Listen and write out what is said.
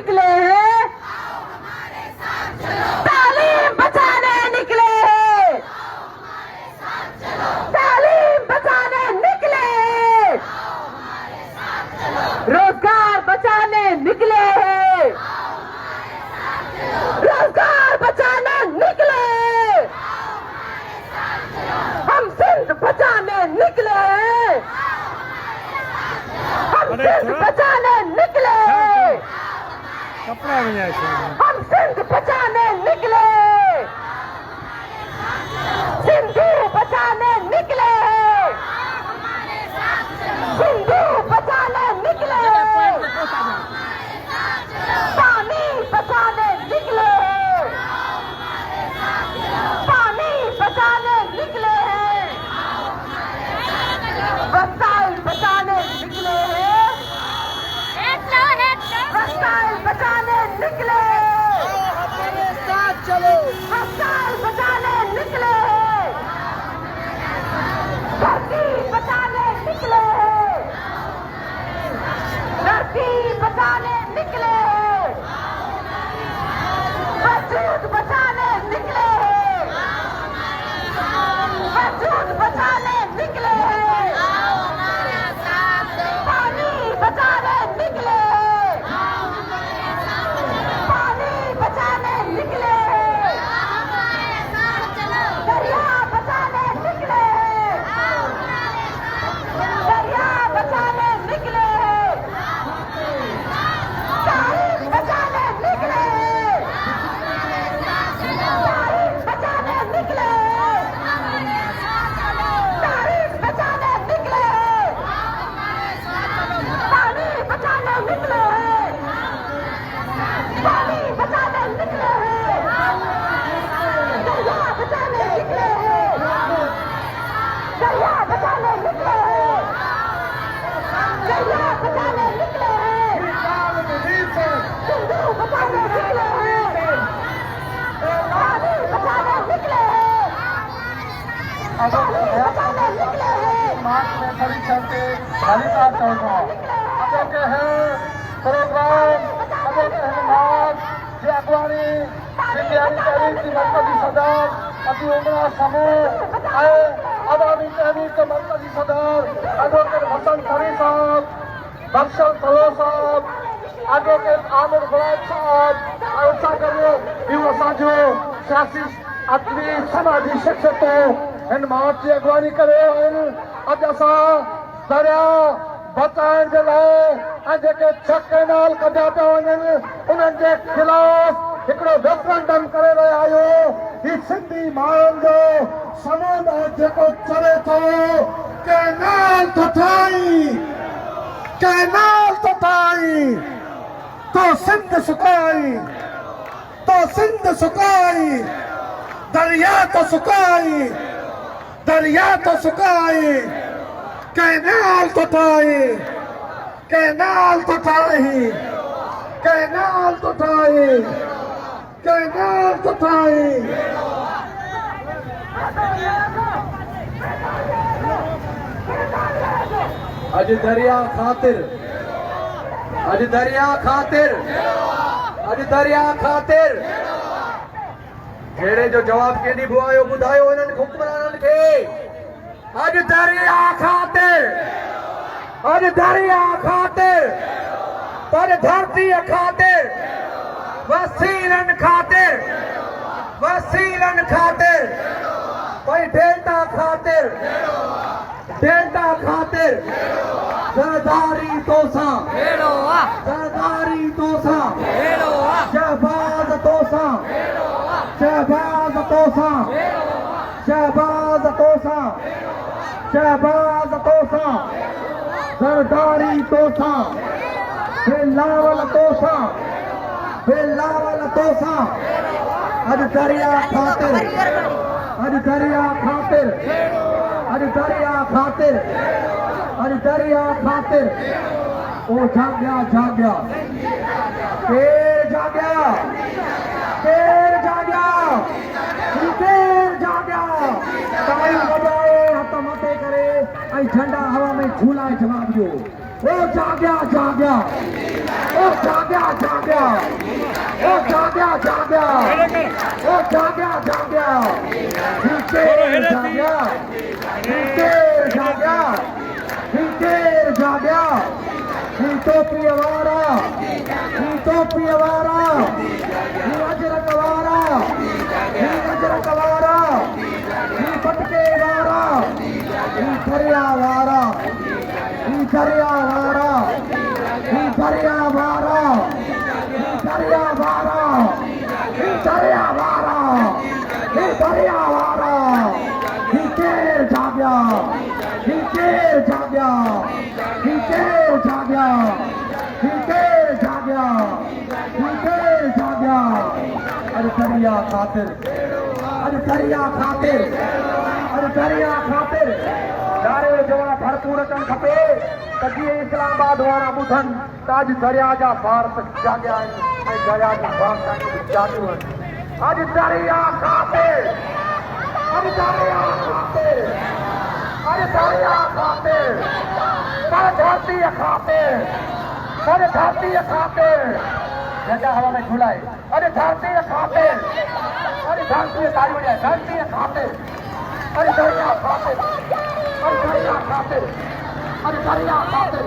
निकले हैं, तालीम बचाने निकले हैं, तालीम बचाने निकले हैं, रोजगार बचाने निकले हैं, रोजगार बचाने निकले हैं, हम सिंध बचाने निकले हैं, हम सिंध बचाने निकले हैं, कपड़ा में ऐसे हम सिंध बचाने निकले, सिंधु बचाने निकले, सिंधु बचाने निकले, पानी बचाने निकले, पानी बचाने निकले, वसाइल बचाने निकले, वसाइल बचाने निकले, हमारे साथ चलो। वसाइल बचाने निकले, धरती बचाने निकले, धरती बचाने निकले, वजूद बचाने निकले, वजूद बचाने निकले, पानी बचाने निकले, पानी बचाने निकले, दरिया बचाने निकले, दरिया बचाने निकले, तारीख बचाने निकले, तारीख बचाने निकले, तारीख बचाने निकले, पानी बचाने निकले, पानी बचाने निकले, दरिया बचाने निकले, दरिया बचाने निकले, दरिया बचाने निकले, सिंधु बचाने निकले, पानी बचाने निकले, पानी बचाने निकले, मार्च में खड़ी करके बालिका चौथा अब के हैं प्रोग्राम अब के हैं मार्च जे अगवानी सिंधियानी तहरीक की मरकजी सदर अभी उमरा समूह आए अवामी तहरीक के मरकजी सदर एडवोकेट हसन सरी साहब, बख्शल तलो साहब, एडवोकेट आमिर गुलाब साहब और सागरो ॿियूं असांजो सियासी अदबी समाजी शख्सियतूं इन मार्च की अगवानी करे आहिनि। अॼु असां दरिया बचाइण जे लाइ ऐं जेके 6 कैनाल कढिया पिया वञनि उन्हनि जे ख़िलाफ़ हिकिड़ो रेफरेंडम करे रहिया आहियूं। ही सिंधी माण्हुनि जो समुदाय जेको चवे थो कैनाल थो ठाही, कैनाल थो ठाही तो सिंध सुकाई, तो सिंध सुकाई, दरिया तो सुकाई, दरिया तो सुकाई, कैनाल तो ठाही, कैनाल तो ठाही, कैनाल तो ठाही, कैनाल तो ठाही। अज दरिया खातिर, अज दरिया खातिर, अज दरिया खातिर जहिड़े जो जवाब के ॾिबो आयो ॿुधायो हिननि हुक्मराननि खे। अज दरिया खातिर, अज दरिया खातिर, पर धरतीअ खातिर, वसीलनि खातिर, वसीलनि खातिर, भई डेल्टा खातिर, डेल्टा खातिर सरदारी तोसां, सरदारी तोसां, शहबाज तोसां, शहबाज तोसां, शहबाज तोसां, शहबाज तोसां, सरदारी तोसां, बिलावल तोसां, बिलावल तोसां। अॼु दरिया खातिर, अॼु दरिया खातिर, अॼु दरिया खातिर, अॼु दरिया खातिर ओ जाॻिया जाॻिया, केर जाॻिया, केर जाॻिया, केर जाॻिया। तालियूं वॼाए हथ मथे करे ऐं झंडा हवा में झूलाए जवाब ॾियो। ओ जाॻिया जाॻिया, ओ जाग्या जाग्या जाग्या जाग्या जाग्या जाग्या जाग्या जाग्या जाग्या टोपीवारा अजरकवारा पटकेवारा दरियावारा दरियावारा दरियावारा दरियावारा दरियावारा दरियावारा जाग्या जाग्या जाग्या जाग्या जाग्या अरे दरिया खातिर अरे दरिया खातिर अरे दरिया खातिर नारे जवान भरपूर अचण खपे त जीअं इस्लामाबाद वारा ॿुधनि त अॼु दरिया जा भारत जाॻिया आहिनि ऐं दरिया जूं भाषाऊं बि जाॻियूं आहिनि अॼु दरिया खातिर अॼु दरिया खातिर अरे दरिया खातिर पर धरतीअ खातिर पर धरतीअ खातिर जॻह हवा में झुलाए अरे धरतीअ खातिर अरे धरतीअ तारी वॼाए धरतीअ खातिर अरे दरिया खातिर अरे दरिया खातिर अरे दरिया खातिर